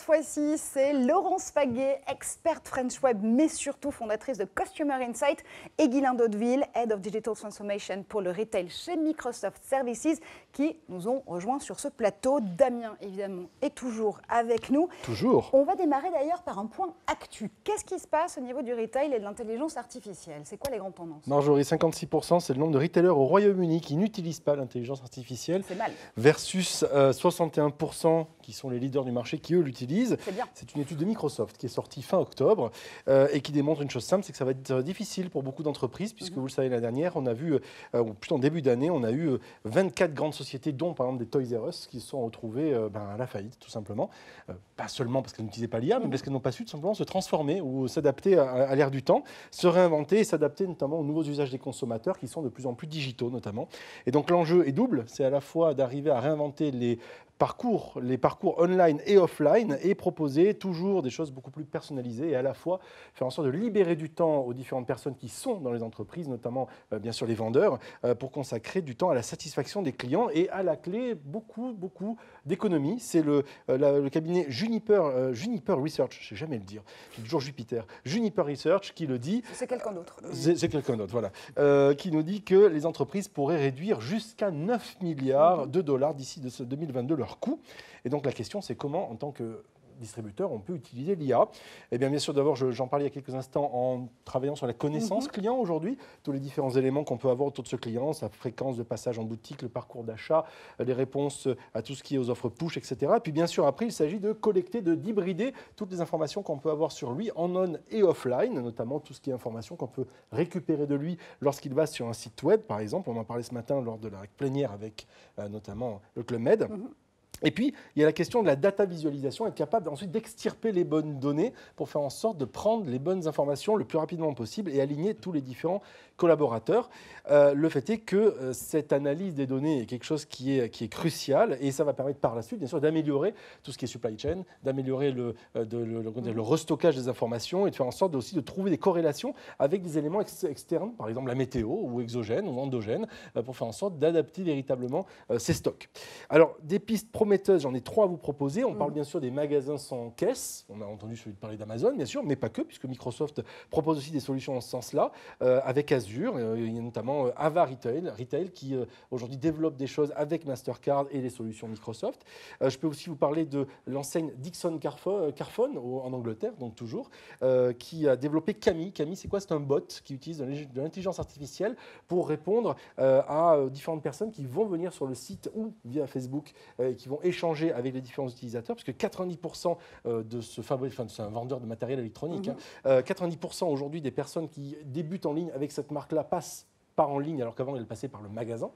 cette fois-ci, c'est Laurence Faguet, experte French Web, mais surtout fondatrice de Customer Insight, et Guylain Daudeville, Head of Digital Transformation pour le retail chez Microsoft Services, qui nous ont rejoints sur ce plateau. Damien, évidemment, est toujours avec nous. Toujours. On va démarrer d'ailleurs par un point actu. Qu'est-ce qui se passe au niveau du retail et de l'intelligence artificielle? C'est quoi les grandes tendances? Marjorie, 56%, c'est le nombre de retailers au Royaume-Uni qui n'utilisent pas l'intelligence artificielle. C'est mal. Versus 61% qui sont les leaders du marché qui, eux, l'utilisent. C'est bien. C'est une étude de Microsoft qui est sortie fin octobre et qui démontre une chose simple, c'est que ça va être difficile pour beaucoup d'entreprises, puisque vous le savez, l'année dernière, on a vu, ou plutôt en début d'année, on a eu 24 grandes sociétés, dont par exemple des Toys R Us, qui se sont retrouvées à la faillite, tout simplement. Pas seulement parce qu'elles n'utilisaient pas l'IA, mais parce qu'elles n'ont pas su tout simplement se transformer ou s'adapter à l'ère du temps, se réinventer et s'adapter notamment aux nouveaux usages des consommateurs qui sont de plus en plus digitaux notamment. Et donc l'enjeu est double, c'est à la fois d'arriver à réinventer les parcours online et offline et proposer toujours des choses beaucoup plus personnalisées et à la fois faire en sorte de libérer du temps aux différentes personnes qui sont dans les entreprises, notamment bien sûr les vendeurs, pour consacrer du temps à la satisfaction des clients et à la clé beaucoup d'économies. C'est le cabinet Juniper Research, je ne sais jamais le dire, c'est toujours Jupiter, Juniper Research qui le dit. C'est quelqu'un d'autre. C'est quelqu'un d'autre, voilà. Qui nous dit que les entreprises pourraient réduire jusqu'à 9 milliards de dollars d'ici 2022 leur coût. Et donc la question, c'est comment, en tant que distributeur, on peut utiliser l'IA. Eh bien sûr, d'abord, j'en parlais il y a quelques instants en travaillant sur la connaissance client aujourd'hui, tous les différents éléments qu'on peut avoir autour de ce client, sa fréquence de passage en boutique, le parcours d'achat, les réponses à tout ce qui est aux offres push, etc. Et puis bien sûr, après, il s'agit de collecter, d'hybrider toutes les informations qu'on peut avoir sur lui en on et offline, notamment tout ce qui est information qu'on peut récupérer de lui lorsqu'il va sur un site web, par exemple. On en parlait ce matin lors de la plénière avec notamment le Club Med. Et puis, il y a la question de la data visualisation, être capable ensuite d'extirper les bonnes données pour faire en sorte de prendre les bonnes informations le plus rapidement possible et aligner tous les différents collaborateurs. Le fait est que cette analyse des données est quelque chose qui est crucial et ça va permettre par la suite, bien sûr, d'améliorer tout ce qui est supply chain, d'améliorer le restockage des informations et de faire en sorte aussi de trouver des corrélations avec des éléments externes, par exemple la météo ou exogène ou endogène, pour faire en sorte d'adapter véritablement ces stocks. Alors, des pistes prometteuses, j'en ai 3 à vous proposer. On parle bien sûr des magasins sans caisse. On a entendu celui de parler d'Amazon, bien sûr, mais pas que, puisque Microsoft propose aussi des solutions en ce sens-là, avec Azure. Il y a notamment Ava Retail qui aujourd'hui développe des choses avec Mastercard et les solutions Microsoft. Je peux aussi vous parler de l'enseigne Dixon Carphone en Angleterre, donc toujours, qui a développé Camille. Camille, c'est quoi? C'est un bot qui utilise de l'intelligence artificielle pour répondre à différentes personnes qui vont venir sur le site ou via Facebook et qui vont échanger avec les différents utilisateurs, parce que 90% de c'est un vendeur de matériel électronique, 90% aujourd'hui des personnes qui débutent en ligne avec cette marque-là passent par en ligne, alors qu'avant, elle passait par le magasin.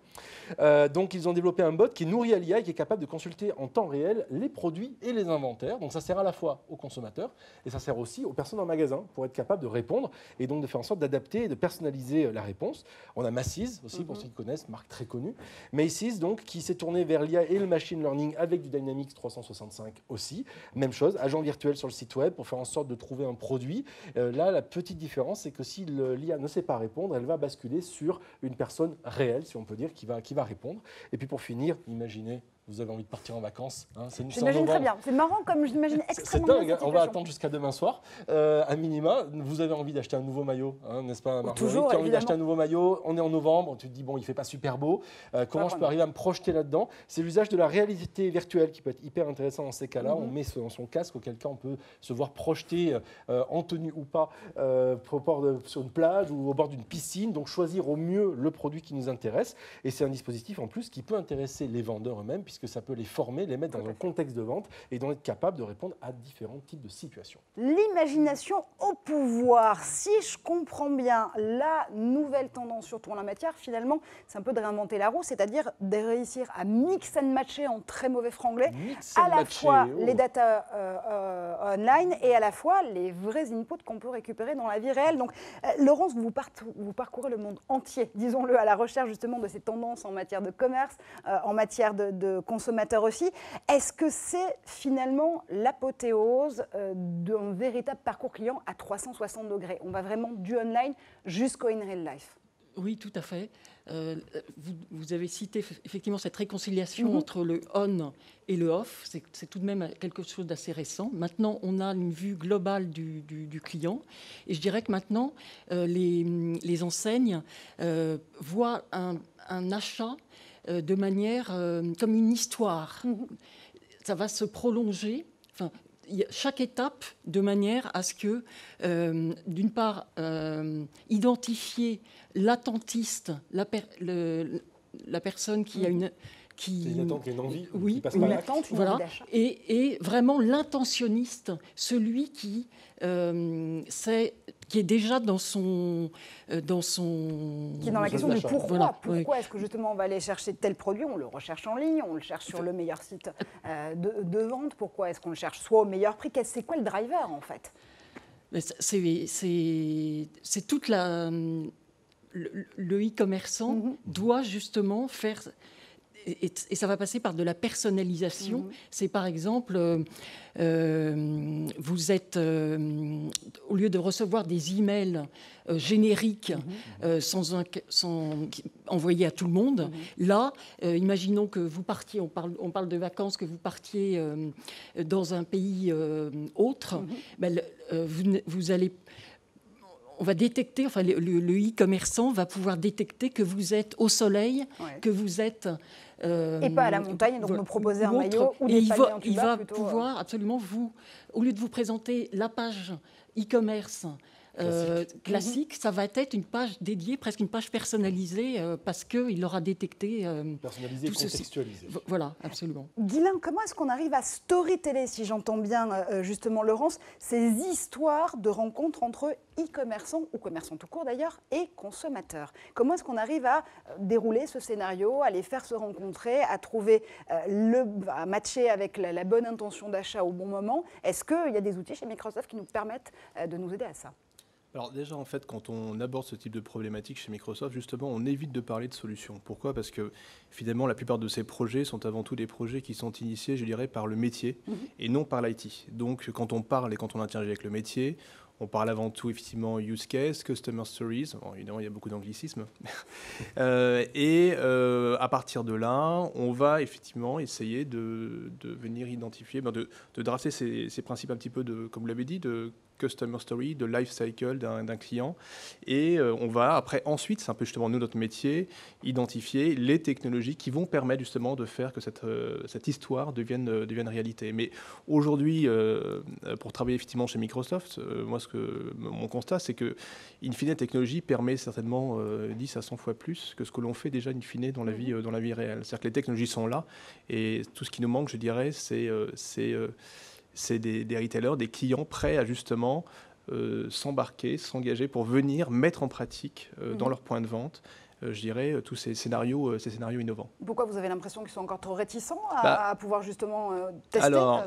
Donc, ils ont développé un bot qui est nourri à l'IA et qui est capable de consulter en temps réel les produits et les inventaires. Donc, ça sert à la fois aux consommateurs et ça sert aussi aux personnes en magasin pour être capable de répondre et donc de faire en sorte d'adapter et de personnaliser la réponse. On a Macy's aussi, pour ceux qui connaissent, marque très connue. Macy's, donc, qui s'est tourné vers l'IA et le machine learning avec du Dynamics 365 aussi. Même chose, agent virtuel sur le site web pour faire en sorte de trouver un produit. Là, la petite différence, c'est que si l'IA ne sait pas répondre, elle va basculer sur une personne réelle, si on peut dire, qui va répondre. Et puis pour finir, imaginez, vous avez envie de partir en vacances. Hein, j'imagine très bien. C'est marrant comme j'imagine extrêmement bien. C'est dingue, on va attendre jusqu'à demain soir. À minima, vous avez envie d'acheter un nouveau maillot, hein, n'est-ce pas, Marjorie? Toujours, tu as envie d'acheter un nouveau maillot, on est en novembre, tu te dis, bon, il ne fait pas super beau. Comment je peux arriver à me projeter là-dedans? C'est l'usage de la réalité virtuelle qui peut être hyper intéressant dans ces cas-là. On met son casque, auquel cas on peut se voir projeter en tenue ou pas sur une plage ou au bord d'une piscine. Donc choisir au mieux le produit qui nous intéresse. Et c'est un dispositif en plus qui peut intéresser les vendeurs eux-mêmes, puisque ça peut les former, les mettre dans un contexte de vente et donc être capable de répondre à différents types de situations. L'imagination au pouvoir. Si je comprends bien, la nouvelle tendance, surtout en la matière, finalement, c'est un peu de réinventer la roue, c'est-à-dire de réussir à mix and matcher en très mauvais franglais, à la fois les data online et à la fois les vrais inputs qu'on peut récupérer dans la vie réelle. Donc, Laurence, vous parcourez le monde entier, disons-le, à la recherche justement de ces tendances en matière de commerce, en matière de consommateurs aussi. Est-ce que c'est finalement l'apothéose d'un véritable parcours client à 360 degrés? On va vraiment du online jusqu'au in real life. Oui, tout à fait. Vous avez cité effectivement cette réconciliation entre le on et le off. C'est tout de même quelque chose d'assez récent. Maintenant, on a une vue globale du client. Et je dirais que maintenant, les enseignes voient un achat de manière comme une histoire. Ça va se prolonger. Enfin, chaque étape de manière à ce que, d'une part, identifier l'attentiste, la personne qui a une... C'est une attente, une envie, oui, qui passe par l'acte. voilà, envie d'achat. et vraiment l'intentionniste, celui qui est déjà dans son Qui est dans la question du pourquoi. Voilà, Pourquoi est-ce que justement on va aller chercher tel produit? On le recherche en ligne, on le cherche sur le meilleur site de vente. Pourquoi est-ce qu'on le cherche soit au meilleur prix? C'est quoi le driver en fait? C'est toute la... Le e-commerçant doit justement faire... Et ça va passer par de la personnalisation. C'est par exemple, vous êtes, au lieu de recevoir des emails génériques envoyés à tout le monde, là, imaginons que vous partiez, on parle de vacances, que vous partiez dans un pays autre, vous allez... On va détecter, enfin le e-commerçant va pouvoir détecter que vous êtes au soleil, que vous êtes... et pas à la montagne, donc me proposer un maillot ou et des palmiers en tuba. Il va plutôt, pouvoir absolument au lieu de vous présenter la page e-commerce classique, ça va être une page dédiée, presque une page personnalisée, parce qu'il aura détecté... personnalisé, contextualisé. Voilà, absolument. Guylain, comment est-ce qu'on arrive à storyteller, si j'entends bien justement Laurence, ces histoires de rencontres entre e-commerçants, ou commerçants tout court d'ailleurs, et consommateurs? Comment est-ce qu'on arrive à dérouler ce scénario, à les faire se rencontrer, à trouver, à matcher avec la bonne intention d'achat au bon moment? Est-ce qu'il y a des outils chez Microsoft qui nous permettent de nous aider à ça? Alors déjà, en fait, quand on aborde ce type de problématique chez Microsoft, justement, on évite de parler de solutions. Pourquoi? Parce que finalement, la plupart de ces projets sont avant tout des projets qui sont initiés, je dirais, par le métier et non par l'IT. Donc, quand on parle et quand on interagit avec le métier, on parle avant tout, effectivement, use case, customer stories. Bon, évidemment, il y a beaucoup d'anglicismes. À partir de là, on va effectivement essayer de venir identifier, de drafter ces principes un petit peu, comme vous l'avez dit, de customer story, de life cycle d'un client. Et on va après, ensuite, c'est un peu justement nous, notre métier, identifier les technologies qui vont permettre justement de faire que cette histoire devienne réalité. Mais aujourd'hui, pour travailler effectivement chez Microsoft, mon constat, c'est que in fine, la technologie permet certainement 10 à 100 fois plus que ce que l'on fait déjà in fine dans la vie réelle. C'est-à-dire que les technologies sont là et tout ce qui nous manque, je dirais, c'est des retailers, des clients prêts à justement s'embarquer, s'engager pour venir mettre en pratique dans leur point de vente, je dirais, tous ces scénarios innovants. Pourquoi vous avez l'impression qu'ils sont encore trop réticents à pouvoir justement tester? Alors,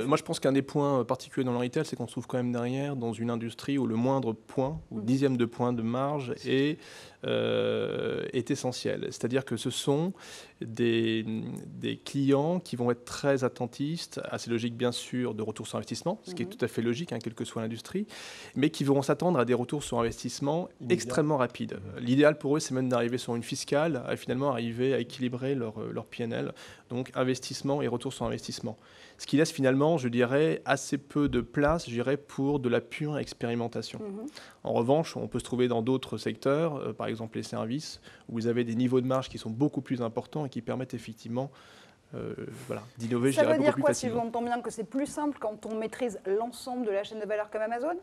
moi je pense qu'un des points particuliers dans le retail, c'est qu'on se trouve quand même derrière dans une industrie où le moindre point ou dixième de point de marge est essentiel. C'est-à-dire que ce sont des clients qui vont être très attentistes à ces logiques, bien sûr, de retour sur investissement, ce qui est tout à fait logique, quelle que soit l'industrie, mais qui vont s'attendre à des retours sur investissement extrêmement rapides. L'idéal pour eux, c'est même d'arriver sur une fiscale, à finalement arriver à équilibrer leur PNL, donc investissement et retour sur investissement. Ce qui laisse finalement, je dirais, assez peu de place, je dirais, pour de la pure expérimentation. En revanche, on peut se trouver dans d'autres secteurs, par exemple les services, où vous avez des niveaux de marge qui sont beaucoup plus importants et qui permettent effectivement d'innover, je dirais, beaucoup plus facilement. Ça veut dire quoi, si je l'entends bien, que c'est plus simple quand on maîtrise l'ensemble de la chaîne de valeur comme Amazon,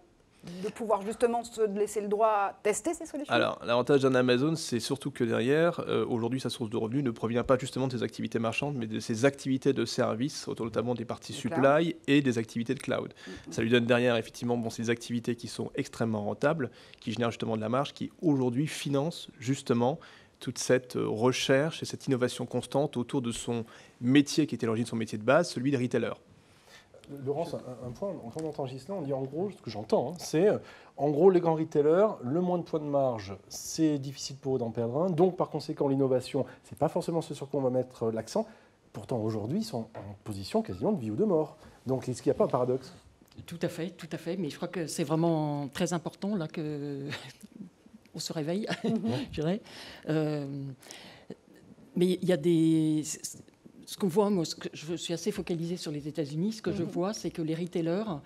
de pouvoir justement se laisser le droit à tester ces solutions? Alors, l'avantage d'un Amazon, c'est surtout que derrière, aujourd'hui, sa source de revenus ne provient pas justement de ses activités marchandes, mais de ses activités de service, autour notamment des parties supply et des activités de cloud. Ça lui donne derrière, effectivement, ces activités qui sont extrêmement rentables, qui génèrent justement de la marge, qui aujourd'hui financent justement toute cette recherche et cette innovation constante autour de son métier qui était l'origine de son métier de base, celui de retailer. Laurence, un point, quand on entend Ghislain, on dit en gros, ce que j'entends, c'est en gros les grands retailers, le moins de points de marge, c'est difficile pour eux d'en perdre un, donc par conséquent l'innovation, c'est pas forcément ce sur quoi on va mettre l'accent. Pourtant aujourd'hui, ils sont en position quasiment de vie ou de mort. Donc est-ce qu'il n'y a pas un paradoxe? Tout à fait, mais je crois que c'est vraiment très important là que on se réveille, je dirais. Mais il y a des... Ce qu'on voit, moi, je suis assez focalisée sur les États-Unis. Ce que je vois, c'est que les retailers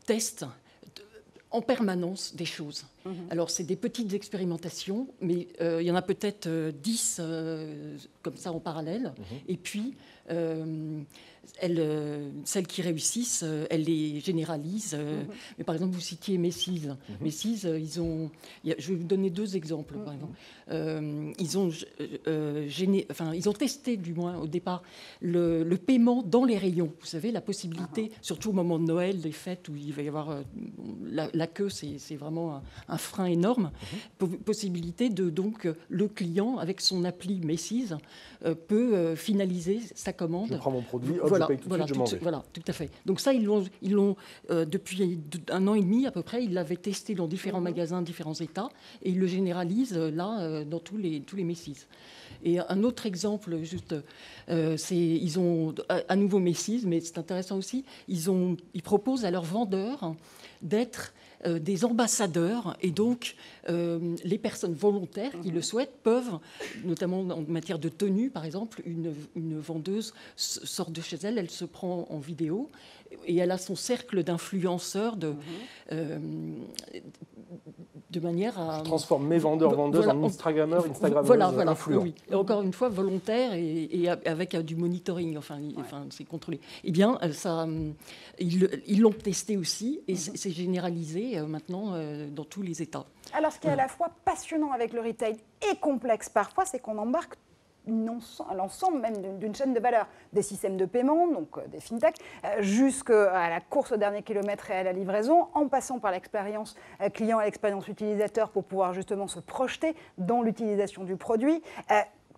testent en permanence des choses. Alors, c'est des petites expérimentations, mais il y en a peut-être 10 comme ça en parallèle. Et puis, celles qui réussissent, elles les généralisent. Mais par exemple, vous citiez Macy's. Macy's, je vais vous donner 2 exemples. Par exemple. Ils ont testé, du moins au départ, le paiement dans les rayons. Vous savez, la possibilité, surtout au moment de Noël, des fêtes où il va y avoir la queue, c'est vraiment un frein énorme. Possibilité de, donc, le client, avec son appli Macy's, peut finaliser sa commande. Je prends mon produit, hop, voilà, je paye tout de suite, je m'en vais. Voilà, tout à fait. Donc ça, ils l'ont depuis 1 an et demi à peu près, ils l'avaient testé dans différents magasins, différents États, et ils le généralisent là dans tous les Macy's. Et un autre exemple, juste, ils ont à nouveau Macy's, mais c'est intéressant aussi, ils proposent à leurs vendeurs d'être des ambassadeurs, et donc les personnes volontaires qui le souhaitent peuvent, notamment en matière de tenue par exemple, une vendeuse sort de chez elle, elle se prend en vidéo et elle a son cercle d'influenceurs de manière à... Je transforme mes vendeurs-vendeuses en Instagrammeurs, Instagrammeuses influents. Oui. Et encore une fois, volontaire et avec du monitoring, enfin c'est contrôlé. Eh bien, ils l'ont testé aussi et c'est généralisé maintenant dans tous les États. Alors, ce qui est à la fois passionnant avec le retail et complexe parfois, c'est qu'on embarque l'ensemble même d'une chaîne de valeur, des systèmes de paiement, donc des fintechs, jusqu'à la course au dernier kilomètre et à la livraison, en passant par l'expérience client et l'expérience utilisateur pour pouvoir justement se projeter dans l'utilisation du produit.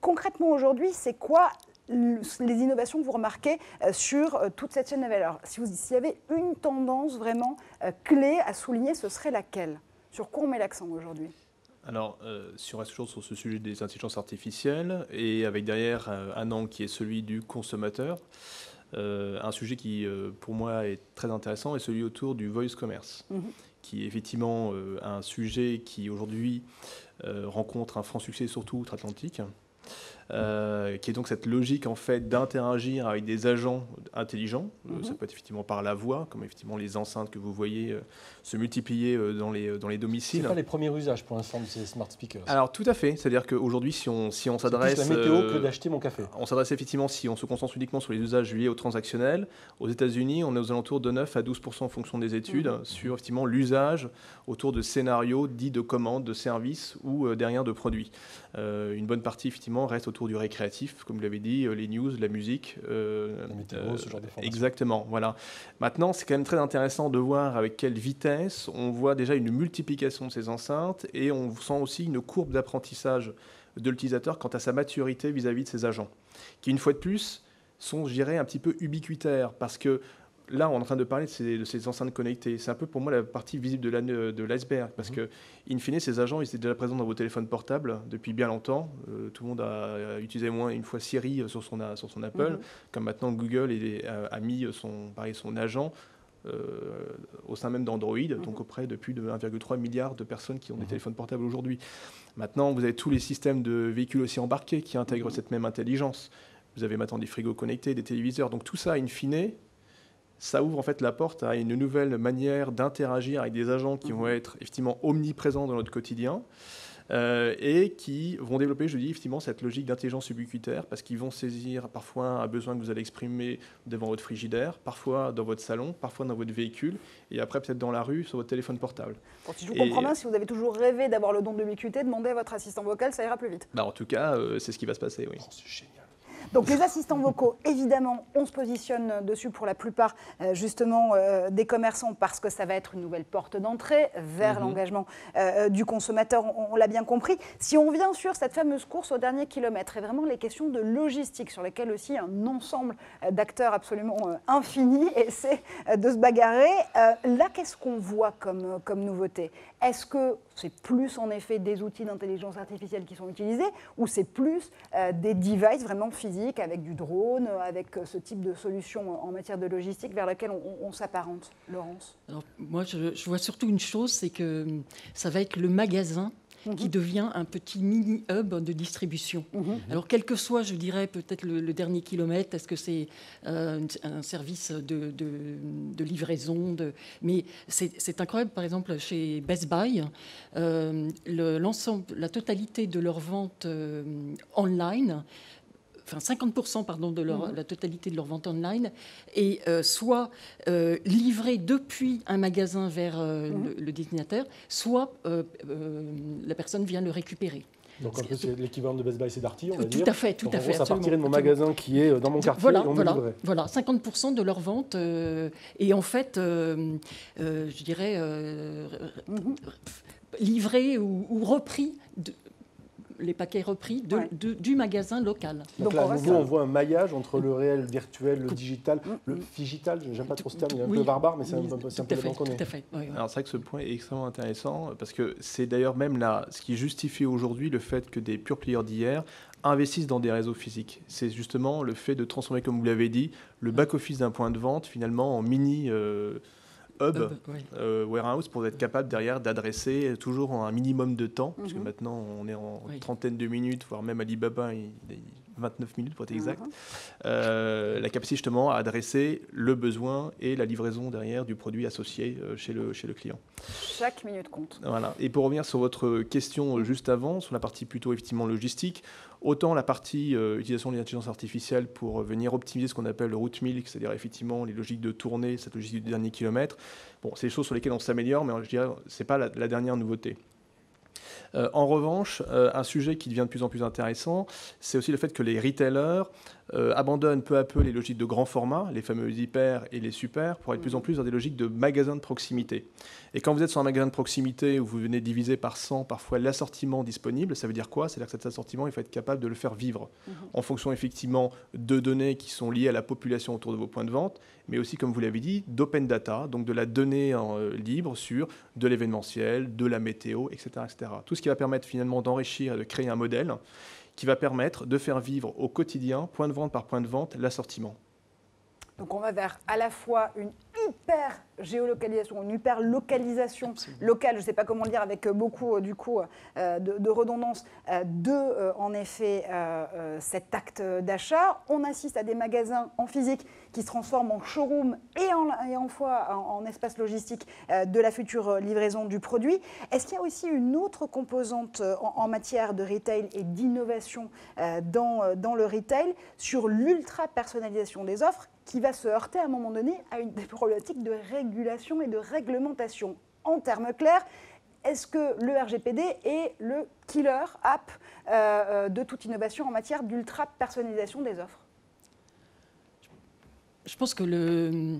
Concrètement aujourd'hui, c'est quoi les innovations que vous remarquez sur toute cette chaîne de valeur? S'il y avait une tendance vraiment clé à souligner, ce serait laquelle? Sur quoi on met l'accent aujourd'hui? Alors, si on reste toujours sur ce sujet des intelligences artificielles, et avec derrière un angle qui est celui du consommateur, un sujet qui, pour moi, est très intéressant est celui autour du voice commerce, qui est effectivement un sujet qui, aujourd'hui, rencontre un franc succès, surtout outre-Atlantique, qui est donc cette logique en fait d'interagir avec des agents intelligents. Ça peut être effectivement par la voix, comme effectivement les enceintes que vous voyez se multiplier dans les domiciles. Ce n'est pas les premiers usages pour l'instant de ces smart speakers. Alors tout à fait, c'est-à-dire qu'aujourd'hui si on s'adresse... C'est plus la météo que d'acheter mon café. On s'adresse effectivement, si on se concentre uniquement sur les usages liés au transactionnel, aux États-Unis on est aux alentours de 9 à 12% en fonction des études sur effectivement l'usage autour de scénarios dits de commandes, de services ou derrière de produits. Une bonne partie effectivement reste autour du récréatif, comme vous l'avez dit, les news, la musique. La météo, ce genre d'informations. Exactement, voilà. Maintenant, c'est quand même très intéressant de voir avec quelle vitesse on voit déjà une multiplication de ces enceintes et on sent aussi une courbe d'apprentissage de l'utilisateur quant à sa maturité vis-à-vis de ses agents, qui une fois de plus sont, je dirais, un petit peu ubiquitaires, parce que là, on est en train de parler de ces enceintes connectées. C'est un peu pour moi la partie visible de l'iceberg, parce que, in fine, ces agents, ils étaient déjà présents dans vos téléphones portables depuis bien longtemps. Tout le monde a utilisé au moins une fois Siri sur son Apple, comme maintenant Google a mis son agent au sein même d'Android, donc auprès de plus de 1,3 milliard de personnes qui ont des téléphones portables aujourd'hui. Maintenant, vous avez tous les systèmes de véhicules aussi embarqués qui intègrent cette même intelligence. Vous avez maintenant des frigos connectés, des téléviseurs. Donc tout ça, in fine, ça ouvre en fait la porte à une nouvelle manière d'interagir avec des agents qui vont être effectivement omniprésents dans notre quotidien et qui vont développer, je dis, effectivement cette logique d'intelligence ubiquitaire, parce qu'ils vont saisir parfois un besoin que vous allez exprimer devant votre frigidaire, parfois dans votre salon, parfois dans votre véhicule, et après peut-être dans la rue sur votre téléphone portable. Bon, si je vous comprends bien, si vous avez toujours rêvé d'avoir le don de l'ubiquité, demandez à votre assistant vocal, ça ira plus vite. Bah, en tout cas, c'est ce qui va se passer, oui. Oh, c'est génial. Donc les assistants vocaux, évidemment, on se positionne dessus pour la plupart justement des commerçants parce que ça va être une nouvelle porte d'entrée vers l'engagement du consommateur, on l'a bien compris. Si on vient sur cette fameuse course au dernier kilomètre et vraiment les questions de logistique sur lesquelles aussi un ensemble d'acteurs absolument infini essaie de se bagarrer, là qu'est-ce qu'on voit comme nouveauté? Est-ce que c'est plus en effet des outils d'intelligence artificielle qui sont utilisés ou c'est plus des devices vraiment physiques avec du drone, avec ce type de solution en matière de logistique vers laquelle on s'apparente, Laurence? Alors, moi, je vois surtout une chose, c'est que ça va être le magasin qui devient un petit mini-hub de distribution. Alors, quel que soit, je dirais, peut-être le dernier kilomètre, est-ce que c'est un service de livraison mais c'est incroyable, par exemple, chez Best Buy, la totalité de leurs ventes online, enfin 50% pardon, de la totalité de leur vente online est soit livrée depuis un magasin vers le destinataire, soit la personne vient le récupérer. Donc un peu c'est l'équivalent de Best Buy, c'est Darty, on va dire. Tout à fait, tout Donc, à en fait. gros, ça Absolument. partirait de mon magasin qui est dans mon quartier et on me livrait. Voilà, 50% de leur vente. Et en fait, je dirais, livré ou repris, les paquets repris du magasin local. Donc là, à nouveau, on voit un maillage entre le réel virtuel, le digital, le figital, j'aime pas trop ce terme, il est un peu barbare, mais c'est un peu le qu'on est. Tout à fait. Oui. Alors c'est vrai que ce point est extrêmement intéressant parce que c'est d'ailleurs même là ce qui justifie aujourd'hui le fait que des pure players d'hier investissent dans des réseaux physiques. C'est justement le fait de transformer, comme vous l'avez dit, le back-office d'un point de vente finalement en mini warehouse pour être capable derrière d'adresser toujours en un minimum de temps, puisque maintenant on est en trentaine de minutes, voire même Alibaba, il 29 minutes pour être exact, la capacité justement à adresser le besoin et la livraison derrière du produit associé chez le client. Chaque minute compte. Voilà. Et pour revenir sur votre question juste avant, sur la partie plutôt effectivement logistique, autant la partie utilisation de l'intelligence artificielle pour venir optimiser ce qu'on appelle le route milk, c'est-à-dire effectivement les logiques de tournée, cette logique du dernier kilomètre, bon, c'est des choses sur lesquelles on s'améliore, mais je dirais que ce n'est pas la dernière nouveauté. En revanche, un sujet qui devient de plus en plus intéressant, c'est aussi le fait que les retailers abandonnent peu à peu les logiques de grand format, les fameux hyper et les super, pour être de plus en plus dans des logiques de magasins de proximité. Et quand vous êtes sur un magasin de proximité où vous venez diviser par 100 parfois l'assortiment disponible, ça veut dire quoi? C'est-à-dire que cet assortiment, il faut être capable de le faire vivre en fonction effectivement de données qui sont liées à la population autour de vos points de vente, mais aussi, comme vous l'avez dit, d'open data, donc de la donnée libre sur de l'événementiel, de la météo, etc., etc. Tout ce qui va permettre finalement d'enrichir et de créer un modèle qui va permettre de faire vivre au quotidien, point de vente par point de vente, l'assortiment. Donc on va vers à la fois une hyper géolocalisation, une hyper localisation locale, je ne sais pas comment le dire, avec beaucoup du coup de redondance en effet cet acte d'achat. On assiste à des magasins en physique qui se transforment en showroom et en espace logistique de la future livraison du produit. Est-ce qu'il y a aussi une autre composante en matière de retail et d'innovation dans le retail sur l'ultra personnalisation des offres qui va se heurter à un moment donné à une problématique de régulation et de réglementation? En termes clairs, est-ce que le RGPD est le killer app de toute innovation en matière d'ultra personnalisation des offres? Je pense que le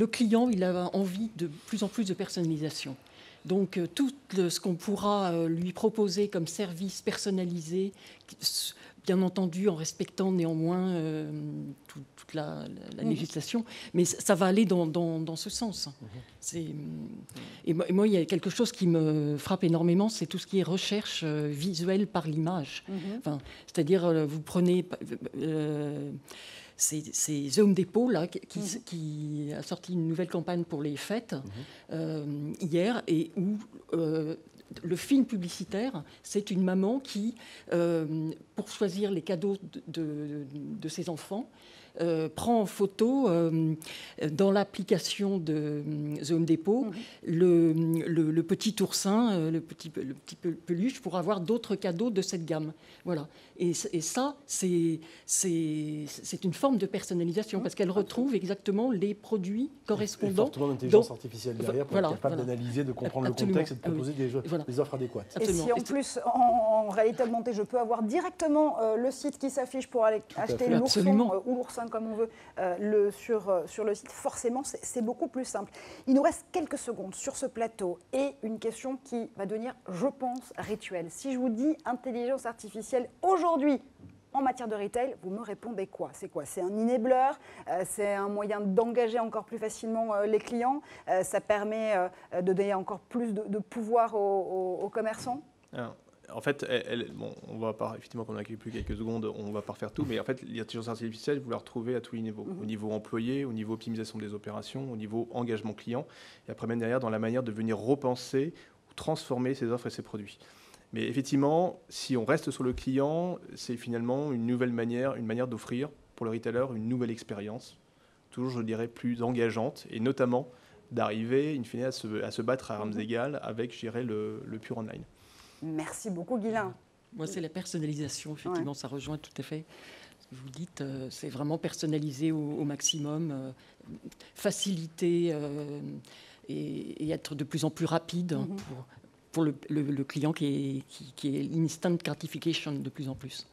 client, il a envie de plus en plus de personnalisation. Donc, tout ce qu'on pourra lui proposer comme service personnalisé, bien entendu en respectant néanmoins toute la législation, mais ça va aller dans ce sens. Et moi, il y a quelque chose qui me frappe énormément, c'est tout ce qui est recherche visuelle par l'image. Enfin, c'est-à-dire, vous prenez... c'est Home Depot là, qui a sorti une nouvelle campagne pour les fêtes hier, et où le film publicitaire, c'est une maman qui, pour choisir les cadeaux de ses enfants, prend en photo dans l'application de The Home Depot le petit oursin, le petit peluche pour avoir d'autres cadeaux de cette gamme. Voilà. Et ça, c'est une forme de personnalisation parce qu'elle retrouve exactement les produits correspondants. Et fortement d'intelligence artificielle derrière pour être capable d'analyser, de comprendre Absolument. le contexte et de proposer des offres adéquates. Absolument. Et si en plus, en réalité augmentée, je peux avoir directement le site qui s'affiche pour aller acheter l'ourson ou l'oursin comme on veut sur le site, forcément, c'est beaucoup plus simple. Il nous reste quelques secondes sur ce plateau et une question qui va devenir, je pense, rituelle. Si je vous dis intelligence artificielle aujourd'hui, En matière de retail, vous me répondez quoi? C'est quoi? C'est un enabler? C'est un moyen d'engager encore plus facilement les clients? Ça permet de donner encore plus de pouvoir aux commerçants? Alors, en fait, bon, on va pas, effectivement, comme on n'a plus quelques secondes, on ne va pas refaire tout, mais en fait, l'intelligence artificielle, vous la retrouvez à tous les niveaux. Au niveau employé, au niveau optimisation des opérations, au niveau engagement client, et après même derrière dans la manière de venir repenser ou transformer ses offres et ses produits. Mais effectivement, si on reste sur le client, c'est finalement une nouvelle manière, d'offrir pour le retailer une nouvelle expérience, toujours, je dirais, plus engageante, et notamment d'arriver, in fine, à se battre à armes égales avec, je dirais, le pur online. Merci beaucoup, Guylain. Moi, c'est la personnalisation, effectivement, ça rejoint tout à fait ce que vous dites. C'est vraiment personnaliser au maximum, faciliter et être de plus en plus rapide pour le client qui est l'instant gratification de plus en plus.